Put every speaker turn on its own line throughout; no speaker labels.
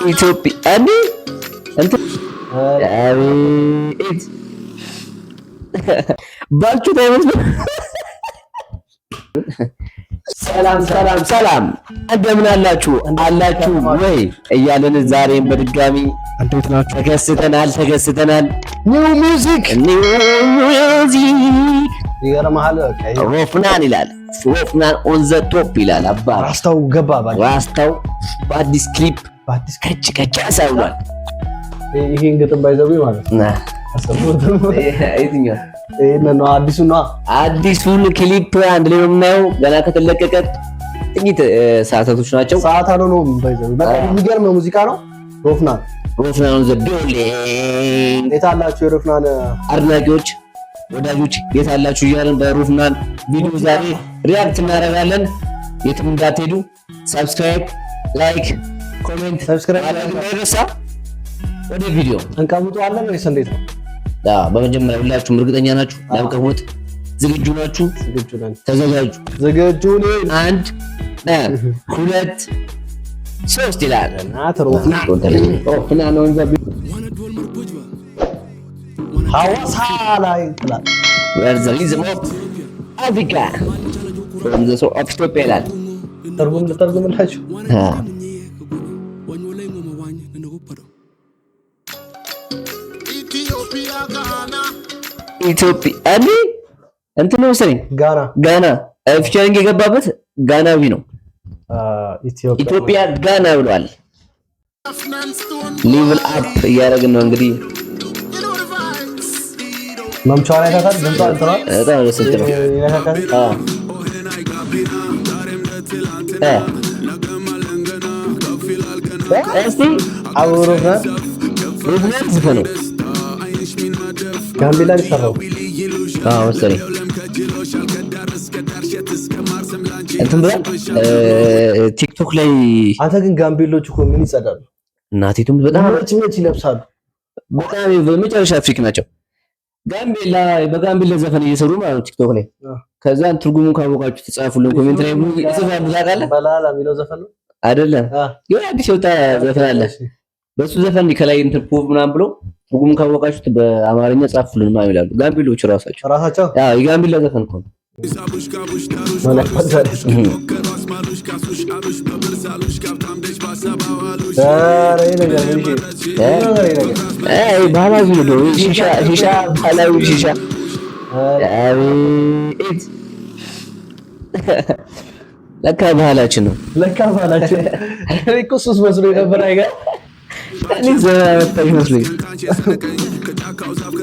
ኢትዮጵያ አንዴ እንትን አቤት ባልቹ ታይመስ ሰላም ሰላም ሰላም እንደምን አላችሁ ወይ እያለን ዛሬም በድጋሚ እንዴት ናችሁ? ተከስተናል። ኒው ሚውዚክ
ይገርምሃል።
ሮፍናን ይላል። ሮፍናን ኦን ዘ ቶፕ ይላል። አባ
ራስታው ገባ
ራስታው በአዲስ ክሊፕ ከጭ ያሳውሏል።
ይሄን ግጥም ባይዘው ማለት ነው።
የትኛው
ነው?
አዲሱን ክሊፕ አንድ ላይ ነው የምናየው። ገና ከተለቀቀ ጥቂት ሰዓታቶች ናቸው።
ሰዓት ነው ባይዘው። በጣም የሚገርም ሙዚቃ ነው። ሮፍናን
ዘ ቢልዲንግ
የታላችሁ የሮፍናን
አድናቂዎች ወዳጆች የታላችሁ እያለን በሮፍናን ቪዲዮ ዛሬ ሪአክት እናደርጋለን። የትም እንዳትሄዱ። ሰብስክራይብ፣ ላይክ፣ ኮሜንት እንዳይረሳ። ወደ ቪዲዮ
እንቀምጠዋለን ወይስ እንዴት ነው?
በመጀመሪያ ሁላችሁም እርግጠኛ ናችሁ? ለመቀመጥ ዝግጁ ናችሁ? ተዘጋጁ።
ዝግጁ ነን።
1 2 3 ይላል። ሮፍናን ነው እንጂ
ሐዋሳ ላይ ይላል።
Where's the rhythm of Africa from the soul of Ethiopia ይላል።
ተርጉምላችሁ
ኢትዮጵያ አንዴ እንትን ነው መሰለኝ ጋና ፊቸሪንግ የገባበት ጋናዊ ነው። ኢትዮጵያ ጋና ብሏል። ሌቭል አፕ እያደረግን ነው እንግዲህ
መምቻው ላይ ታታል ድምጿ እንትራል
በጣም ደስ ይላል። እስቲ
አውሮፍናን
ዝፈኑ
ጋምቤላ ይሰራው
መሰለኝ እንትን ብላ ቲክቶክ ላይ።
አንተ ግን ጋምቤሎች እኮ ምን ይጸዳሉ?
እናቴቱም በጣም
ነጭ ይለብሳሉ።
በጣም በመጨረሻ አፍሪክ ናቸው። በጋምቤላ ዘፈን እየሰሩ ማለት ቲክቶክ ላይ። ከዛን ትርጉሙን ካወቃችሁ ተጻፉልን ኮሜንት ላይ። ዘፈን ታውቃለህ?
በላላ የሚለው ዘፈን ነው
አይደለም? የሆነ አዲስ የወጣ ዘፈን አለ። በሱ ዘፈን ከላይ እንትን ፖፕ ምናምን ብሎ ትርጉሙን ካወቃችሁት በአማርኛ ጻፉልን ማለት ይላሉ ጋምቤሎቹ ራሳቸው። የጋምቤላ ዘፈን እኮ ነው። ባህላዊ ነው። ሺሻ ባህላዊ ሺሻ ለካ ባህላችን ነው።
እኮ ሱስ መስሎ ነበር።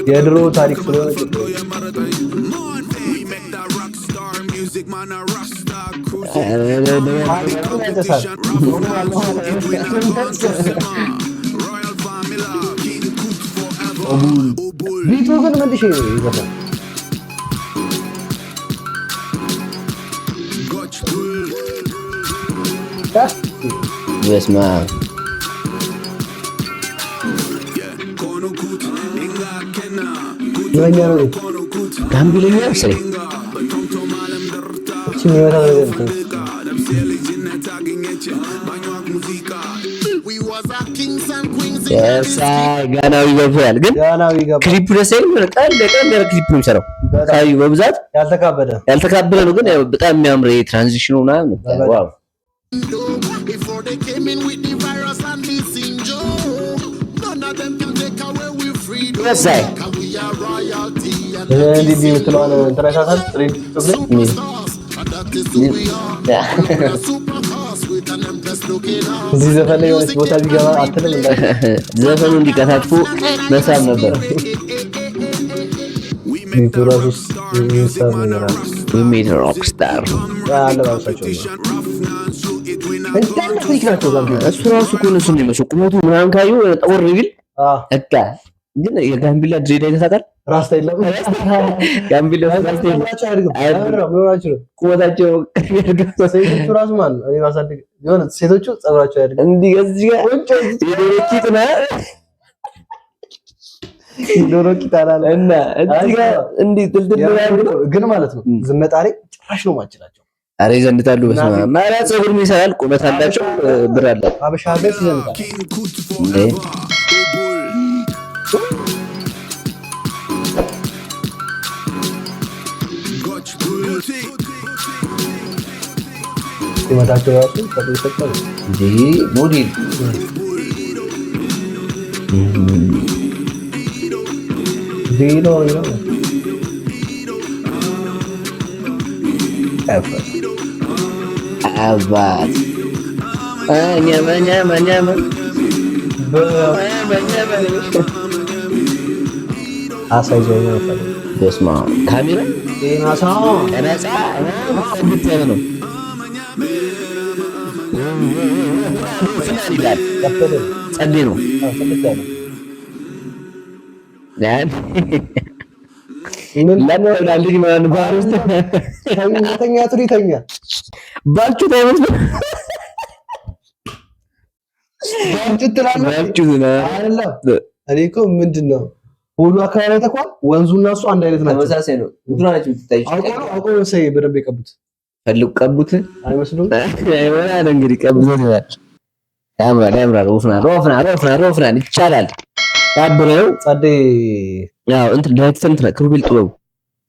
የድሮ ታሪክ ስለሆነ ቢቱ ግን መልሽ ይዘፋል።
በስመ አብ ጋምቤለኛ መሰለኝ። ጋናዊ ገብቷል። ግን ክሊፑ ደስ አይልም። ቀለል ክሊፕ ነው የሚሰራው። ካዩ በብዛት ያልተካበደ ነው። ግን በጣም የሚያምር የትራንዚሽኑ ምናምን ዋው። ወሳይ
እንዲህ የምትለዋን እንትራታታል እዚህ ዘፈን ላይ የሆነች ቦታ ቢገባ አትልም እንዴ?
ዘፈኑ እንዲከታትፉ መሳብ ነበር።
ኒውትራሱስ ይንሳብ ነው።
ሜድ ሮክስታር
አለባበሳቸው
እሱ ራሱ እኮ ነው የሚመስለው። ቁመቱ ምናምን ካዩ ጠወር ቢል በቃ። ግን የጋምቤላ ድሬዳ ይተሳቃል።
ራስታ የለም
ጋምቤላ ራስታ
የለም። ቁመታቸው ሴቶቹ ራሱ ማለት ነው። እኔ ማሳደግ የሆነ ሴቶቹ ጸጉራቸው ያድግ
እንዲህ እዚህ ጋር የዶሮኪት ነው
ዶሮኪት አላለ እና
እዚህ ጋር እንዲህ ትልትል
ግን ማለት ነው። ዝመጣ ላይ ጭራሽ ነው ማችላቸው
አረ ይዘንጣሉ። በስመ አብ ማራ ፀጉር ይሰራል። ቁመት አላቸው፣ ብር አላቸው።
አበሻ ቤት ይዘንጣል። ቁመታቸው ራሱ ተጠቅቀው
እንዴ ሞዴል
ዲኖ ነው
አባት ኛማ
አሳይዞኝ
በስመ አብ ካሜራ
ጤናሳ
ቀረጻ ነው ይላል። ጸዴ ነው ለምን ማን ባሩስ
ተኛ ትሪተኛ
ባልቹ ታይመስል
ባልቹ ትላለህ አይደለም። እኔ እኮ ምንድነው ሁሉ አካባቢ ተቋም ወንዙና እሱ አንድ አይነት ናቸው።
ተመሳሳይ ነው። እንትና ናቸው የምትታዩት።
አውቆ ነው ሰይ በደንብ የቀቡት
ፈልጉ ቀቡት
አይመስሉም።
አይወራ እንግዲህ ቀቡት ይላል። ያምራል። ሮፍናን ይቻላል። ያብረው
ጸዴ
ያው እንትን ዳይሬክተር እንትን ክሩቤል ጥበቡ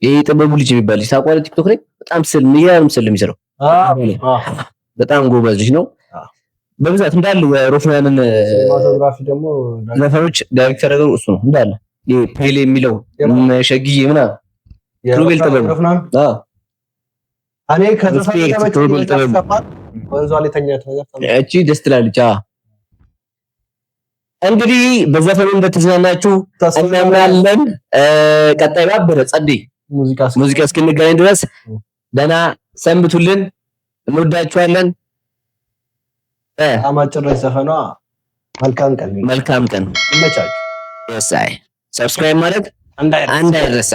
ይሄ ጥበቡ ልጅ የሚባል ልጅ ታውቃለህ? ቲክቶክ ላይ በጣም የሚገርም ስል የሚሰራው በጣም ጎበዝ ልጅ ነው። በብዛት እንዳለ የሮፍናንን
ሲኒማቶግራፊ ደግሞ
ዘፈኖች ዳይሬክተር ነገሩ እሱ ነው እንዳለ ይሄ ፔሌ የሚለው ሸግዬ ምናምን ክሩቤል ጥበቡ
እኔ ወንዟ ላይ ተኛት
እቺ ደስ ትላለች። እንግዲህ በዘፈኑ እንደተዝናናችሁ እናምናለን። ቀጣይ ባበረ ጸዴ ሙዚቃ እስክንገናኝ ድረስ ደህና ሰንብቱልን። እንወዳችኋለን።
አማጭረሽ ዘፈኗ መልካም ቀን
ይመቻችሁ። ሰብስክራይብ ማድረግ እንዳይረሳ።